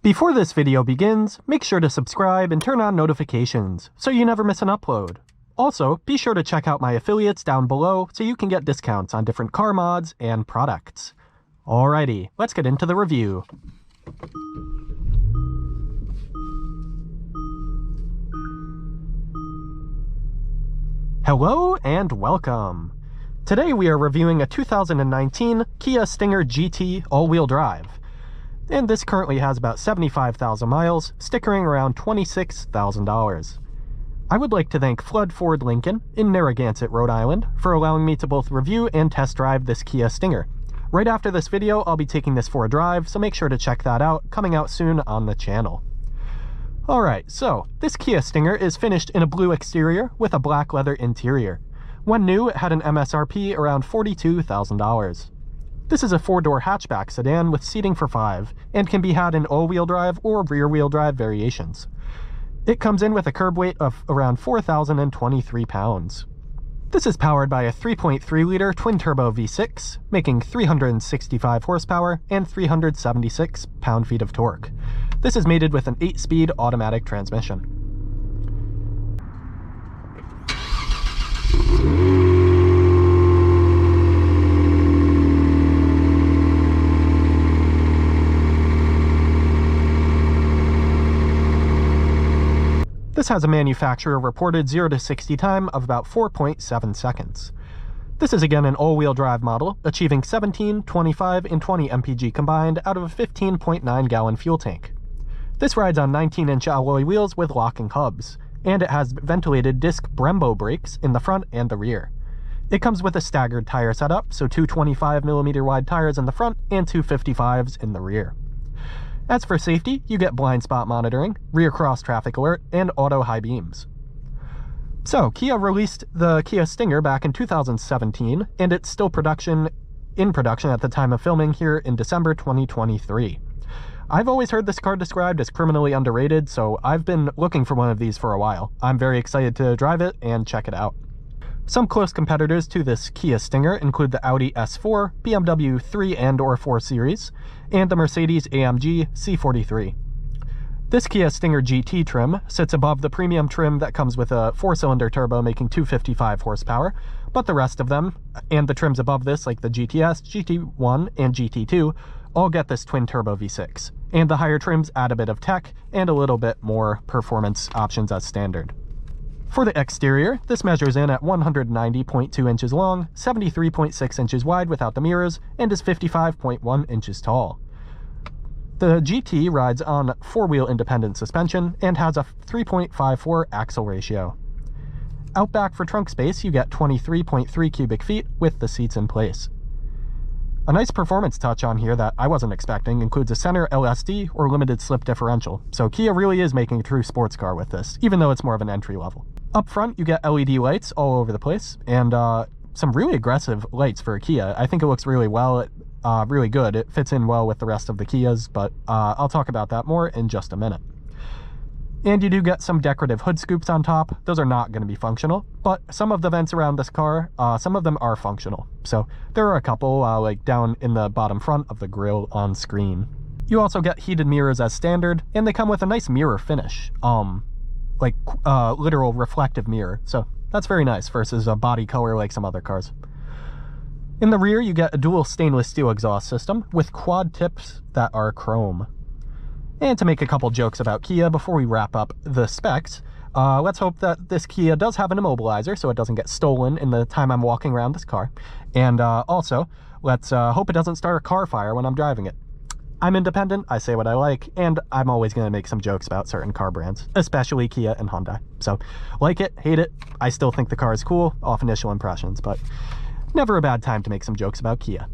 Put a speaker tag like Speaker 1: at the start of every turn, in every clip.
Speaker 1: Before this video begins, make sure to subscribe and turn on notifications so you never miss an upload. Also, be sure to check out my affiliates down below so you can get discounts on different car mods and products. Alrighty, let's get into the review. Hello and welcome. Today we are reviewing a 2019 Kia Stinger GT all-wheel drive. And this currently has about 75,000 miles, stickering around $26,000. I would like to thank Flood Ford Lincoln in Narragansett, Rhode Island, for allowing me to both review and test drive this Kia Stinger. Right after this video, I'll be taking this for a drive, so make sure to check that out, coming out soon on the channel. Alright, so this Kia Stinger is finished in a blue exterior with a black leather interior. When new, it had an MSRP around $42,000. This is a 4-door hatchback sedan with seating for 5, and can be had in all-wheel drive or rear-wheel drive variations. It comes in with a curb weight of around 4,023 pounds. This is powered by a 3.3-liter twin-turbo V6, making 365 horsepower and 376 pound-feet of torque. This is mated with an 8-speed automatic transmission. This has a manufacturer reported 0 to 60 time of about 4.7 seconds. This is again an all-wheel drive model, achieving 17, 25, and 20 mpg combined out of a 15.9 gallon fuel tank. This rides on 19-inch alloy wheels with locking hubs, and it has ventilated disc Brembo brakes in the front and the rear. It comes with a staggered tire setup, so two 25mm wide tires in the front and two 55s in the rear. As for safety, you get blind spot monitoring, rear cross traffic alert, and auto high beams. So, Kia released the Kia Stinger back in 2017, and it's still in production at the time of filming here in December 2023. I've always heard this car described as criminally underrated, so I've been looking for one of these for a while. I'm very excited to drive it and check it out. Some close competitors to this Kia Stinger include the Audi S4, BMW 3 and/or 4 Series, and the Mercedes-AMG C43. This Kia Stinger GT trim sits above the premium trim that comes with a 4-cylinder turbo making 255 horsepower, but the rest of them, and the trims above this like the GTS, GT1, and GT2, all get this twin-turbo V6, and the higher trims add a bit of tech and a little bit more performance options as standard. For the exterior, this measures in at 190.2 inches long, 73.6 inches wide without the mirrors, and is 55.1 inches tall. The GT rides on 4-wheel independent suspension and has a 3.54 axle ratio. Out back for trunk space, you get 23.3 cubic feet with the seats in place. A nice performance touch on here that I wasn't expecting includes a center LSD or limited slip differential, so Kia really is making a true sports car with this, even though it's more of an entry level. Up front, you get LED lights all over the place, and some really aggressive lights for a Kia. I think it looks really well, really good. It fits in well with the rest of the Kias, but I'll talk about that more in just a minute. And you do get some decorative hood scoops on top. Those are not going to be functional, but some of the vents around this car, some of them are functional. So there are a couple like down in the bottom front of the grille on screen. You also get heated mirrors as standard, and they come with a nice mirror finish. Like literal reflective mirror, so that's very nice versus a body color like some other cars. In the rear, you get a dual stainless steel exhaust system with quad tips that are chrome. And to make a couple jokes about Kia before we wrap up the specs, let's hope that this Kia does have an immobilizer so it doesn't get stolen in the time I'm walking around this car. And also, let's hope it doesn't start a car fire when I'm driving it. I'm independent, I say what I like, and I'm always going to make some jokes about certain car brands, especially Kia and Hyundai. So, like it, hate it, I still think the car is cool off initial impressions, but never a bad time to make some jokes about Kia.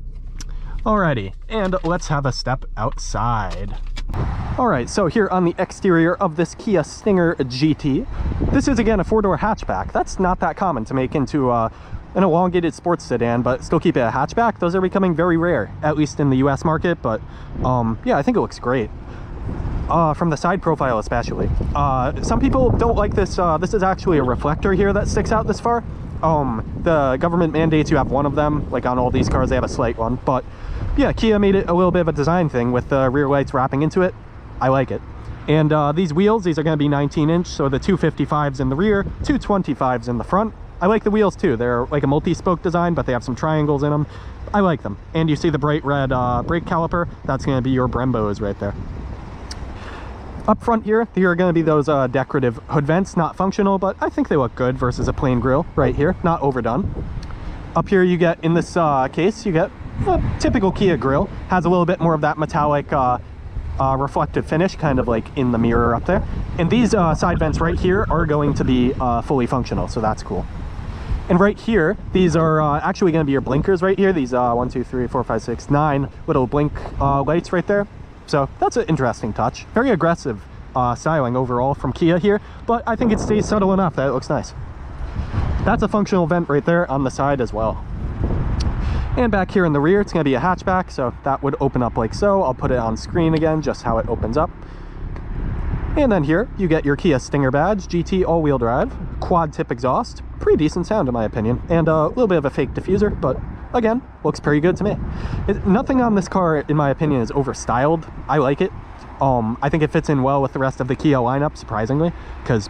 Speaker 1: Alrighty, and let's have a step outside. Alright, so here on the exterior of this Kia Stinger GT, this is again a 4-door hatchback. That's not that common to make into an elongated sports sedan, but still keep it a hatchback. Those are becoming very rare, at least in the US market, but yeah, I think it looks great. From the side profile especially. Some people don't like this. This is actually a reflector here that sticks out this far. The government mandates you have one of them, like on all these cars they have a slight one, but yeah, Kia made it a little bit of a design thing with the rear lights wrapping into it. I like it. And these wheels, these are going to be 19-inch, so the 255s in the rear, 225s in the front. I like the wheels too. They're like a multi-spoke design, but they have some triangles in them. I like them. And you see the bright red brake caliper? That's going to be your Brembos right there. Up front here are going to be those decorative hood vents, not functional, but I think they look good versus a plain grille right here, not overdone. Up here you get, in this case, you get a typical Kia grille. Has a little bit more of that metallic reflective finish, kind of like in the mirror up there. And these side vents right here are going to be fully functional, so that's cool. And right here, these are actually going to be your blinkers right here. These 1, 2, 3, 4, 5, 6, 9 little blink lights right there. So that's an interesting touch. Very aggressive styling overall from Kia here, but I think it stays subtle enough that it looks nice. That's a functional vent right there on the side as well. And back here in the rear, it's going to be a hatchback, so that would open up like so. I'll put it on screen again, just how it opens up. And then here, you get your Kia Stinger badge, GT all-wheel drive, quad tip exhaust. Pretty decent sound in my opinion, and a little bit of a fake diffuser, but again, looks pretty good to me. Nothing on this car, in my opinion, is overstyled. I like it. I think it fits in well with the rest of the Kia lineup, surprisingly, because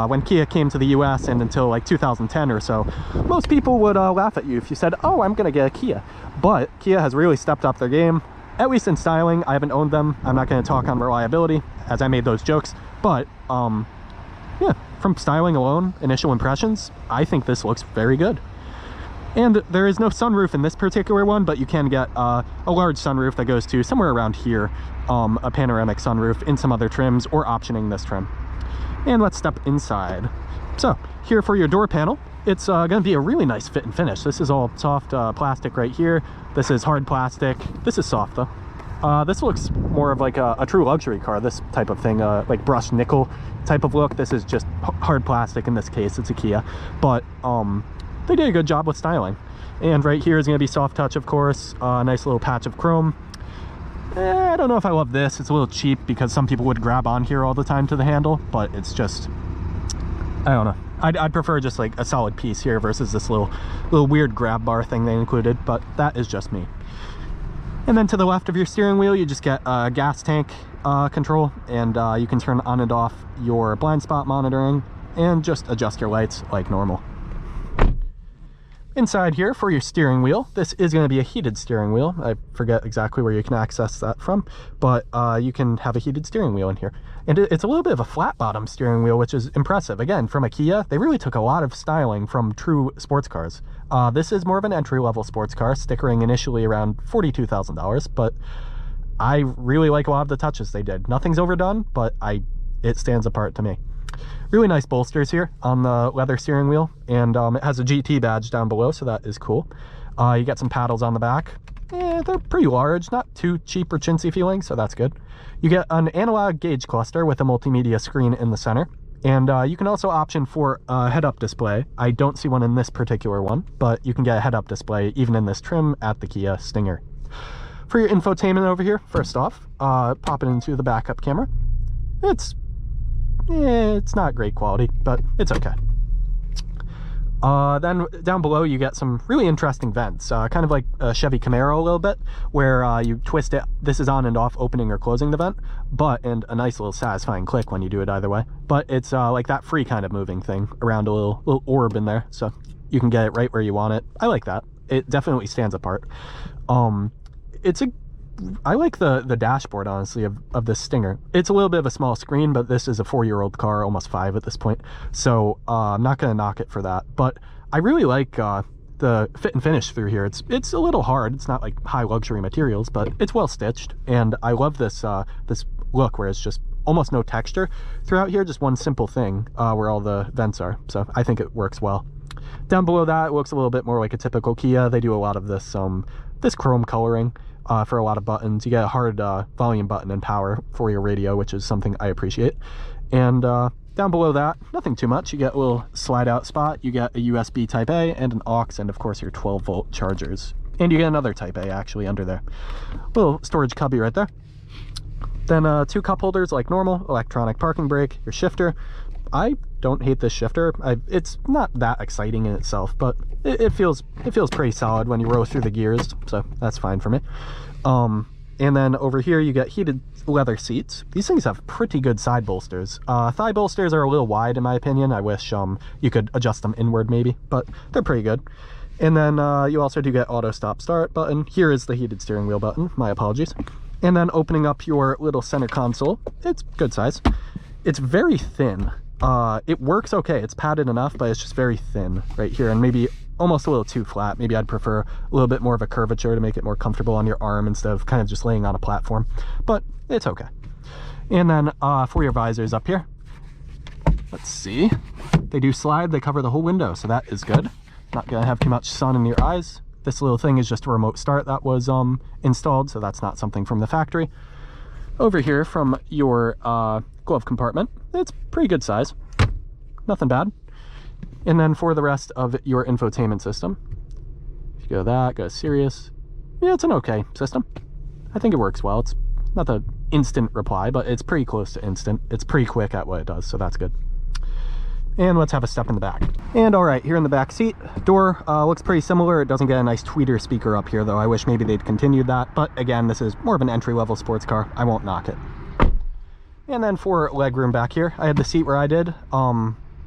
Speaker 1: when Kia came to the US and until like 2010 or so, most people would laugh at you if you said, oh, I'm gonna get a Kia. But Kia has really stepped up their game, at least in styling. I haven't owned them. I'm not going to talk on reliability, as I made those jokes, but yeah, from styling alone, initial impressions, I think this looks very good. And there is no sunroof in this particular one, but you can get a large sunroof that goes to somewhere around here, a panoramic sunroof in some other trims, or optioning this trim. And let's step inside. So here for your door panel, it's going to be a really nice fit and finish. This is all soft plastic right here. This is hard plastic. This is soft though. This looks more of like a true luxury car, this type of thing, like brushed nickel type of look. This is just hard plastic in this case. It's a Kia, but they did a good job with styling. And right here is going to be soft touch, of course. Nice little patch of chrome. I don't know if I love this. It's a little cheap because some people would grab on here all the time to the handle, but it's just, I don't know. I'd prefer just like a solid piece here versus this little weird grab bar thing they included, but that is just me. And then to the left of your steering wheel, you just get a gas tank control, and you can turn on and off your blind spot monitoring and just adjust your lights like normal. Inside here for your steering wheel, this is going to be a heated steering wheel. I forget exactly where you can access that from, but you can have a heated steering wheel in here. And it's a little bit of a flat bottom steering wheel, which is impressive. Again, from a Kia, they really took a lot of styling from true sports cars. This is more of an entry-level sports car, stickering initially around $42,000, but I really like a lot of the touches they did. Nothing's overdone, but it stands apart to me. Really nice bolsters here on the leather steering wheel, and it has a GT badge down below, so that is cool. You get some paddles on the back. They're pretty large, not too cheap or chintzy feeling, so that's good. You get an analog gauge cluster with a multimedia screen in the center, and you can also option for a head-up display. I don't see one in this particular one, but you can get a head-up display even in this trim at the Kia Stinger. For your infotainment over here, first off, pop it into the backup camera. It's not great quality, but it's okay. Then down below you get some really interesting vents, kind of like a Chevy Camaro a little bit, where you twist it. This is on and off, opening or closing the vent, and a nice little satisfying click when you do it either way. But it's like that free kind of moving thing around a little orb in there, so you can get it right where you want it. I like that. It definitely stands apart. I like the dashboard, honestly, of this Stinger. It's a little bit of a small screen, but this is a 4-year-old car, almost 5 at this point, so I'm not going to knock it for that. But I really like the fit and finish through here. It's a little hard. It's not like high luxury materials, but it's well stitched, and I love this this look where it's just almost no texture throughout here, just one simple thing where all the vents are. So I think it works well. Down below that, it looks a little bit more like a typical Kia. They do a lot of this this chrome coloring. For a lot of buttons. You get a hard volume button and power for your radio, which is something I appreciate. And down below that, nothing too much. You get a little slide out spot. You get a USB Type A and an aux, and of course your 12-volt chargers. And you get another Type A actually under there. Little storage cubby right there. Then 2 cup holders like normal, electronic parking brake, your shifter. I don't hate this shifter. It's not that exciting in itself, but it feels pretty solid when you roll through the gears, so that's fine for me. And then over here you get heated leather seats. These things have pretty good side bolsters. Thigh bolsters are a little wide in my opinion. I wish you could adjust them inward maybe, but they're pretty good. And then you also do get auto stop start button. Here is the heated steering wheel button, my apologies. And then opening up your little center console, it's good size. It's very thin. It works okay, it's padded enough, but it's just very thin right here, and maybe almost a little too flat. Maybe I'd prefer a little bit more of a curvature to make it more comfortable on your arm instead of kind of just laying on a platform, but it's okay. And then for your visors up here, let's see, they do slide, they cover the whole window, so that is good. Not gonna have too much sun in your eyes. This little thing is just a remote start that was installed, so that's not something from the factory. Over here from your glove compartment, it's pretty good size, nothing bad. And then for the rest of your infotainment system, if you go that, go Sirius, yeah, it's an okay system. I think it works well. It's not the instant reply, but it's pretty close to instant. It's pretty quick at what it does, so that's good. And let's have a step in the back. And all right, here in the back seat, door looks pretty similar. It doesn't get a nice tweeter speaker up here though. I wish maybe they'd continued that, but again, this is more of an entry-level sports car. I won't knock it. And then for legroom back here, I had the seat where I did.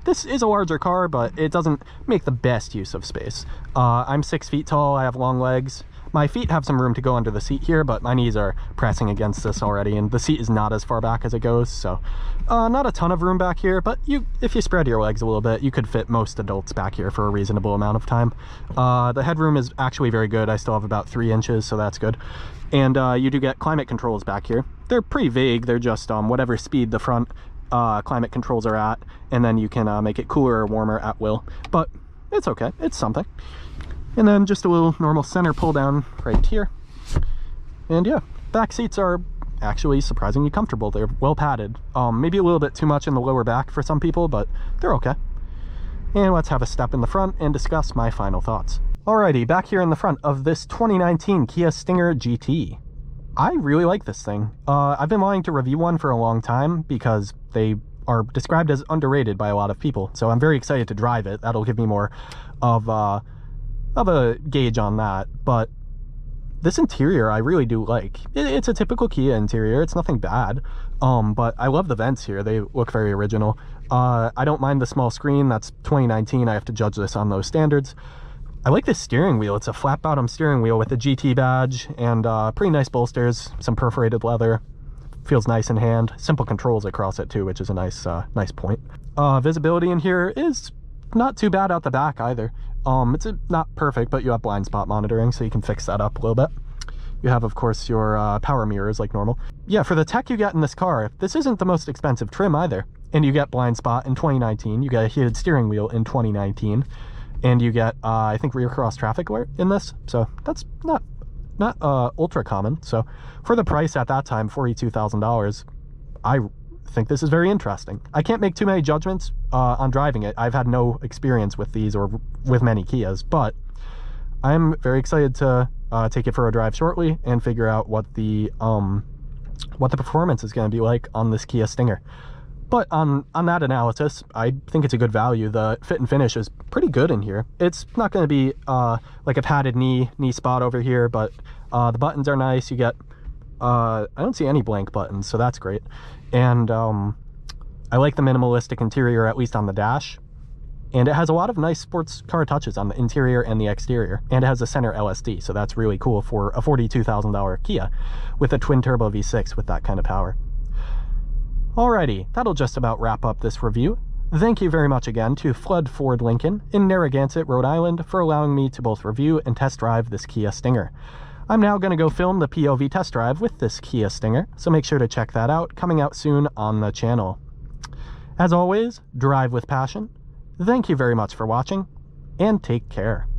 Speaker 1: This is a larger car, but it doesn't make the best use of space. I'm 6 feet tall, I have long legs. My feet have some room to go under the seat here, but my knees are pressing against this already, and the seat is not as far back as it goes, so not a ton of room back here, but if you spread your legs a little bit, you could fit most adults back here for a reasonable amount of time. The headroom is actually very good. I still have about 3 inches, so that's good. And you do get climate controls back here. They're pretty vague. They're just whatever speed the front climate controls are at, and then you can make it cooler or warmer at will, but it's okay, it's something. And then just a little normal center pull down right here. And yeah, back seats are actually surprisingly comfortable. They're well padded, maybe a little bit too much in the lower back for some people, but they're okay. And let's have a step in the front and discuss my final thoughts. Alrighty, back here in the front of this 2019 Kia Stinger GT. I really like this thing. I've been wanting to review one for a long time because they are described as underrated by a lot of people. So I'm very excited to drive it. That'll give me more of a gauge on that. But this interior I really do like. It's a typical Kia interior. It's nothing bad. But I love the vents here. They look very original. I don't mind the small screen. That's 2019. I have to judge this on those standards. I like this steering wheel. It's a flat bottom steering wheel with a GT badge and pretty nice bolsters, some perforated leather. Feels nice in hand. Simple controls across it too, which is a nice point. Visibility in here is not too bad out the back either. It's not perfect, but you have blind spot monitoring, so you can fix that up a little bit. You have, of course, your power mirrors like normal. Yeah, for the tech you get in this car, this isn't the most expensive trim either. And you get blind spot in 2019. You get a heated steering wheel in 2019. And you get, I think, rear cross traffic alert in this, so that's not ultra common. So for the price at that time, $42,000, I think this is very interesting. I can't make too many judgments on driving it. I've had no experience with these or with many Kias, but I'm very excited to take it for a drive shortly and figure out what the performance is going to be like on this Kia Stinger. But on that analysis, I think it's a good value. The fit and finish is pretty good in here. It's not going to be like a padded knee spot over here, but the buttons are nice. You get, I don't see any blank buttons, so that's great. And I like the minimalistic interior, at least on the dash. And it has a lot of nice sports car touches on the interior and the exterior. And it has a center LSD, so that's really cool for a $42,000 Kia with a twin turbo V6 with that kind of power. Alrighty, that'll just about wrap up this review. Thank you very much again to Flood Ford Lincoln in Narragansett, Rhode Island for allowing me to both review and test drive this Kia Stinger. I'm now going to go film the POV test drive with this Kia Stinger, so make sure to check that out, coming out soon on the channel. As always, drive with passion. Thank you very much for watching, and take care.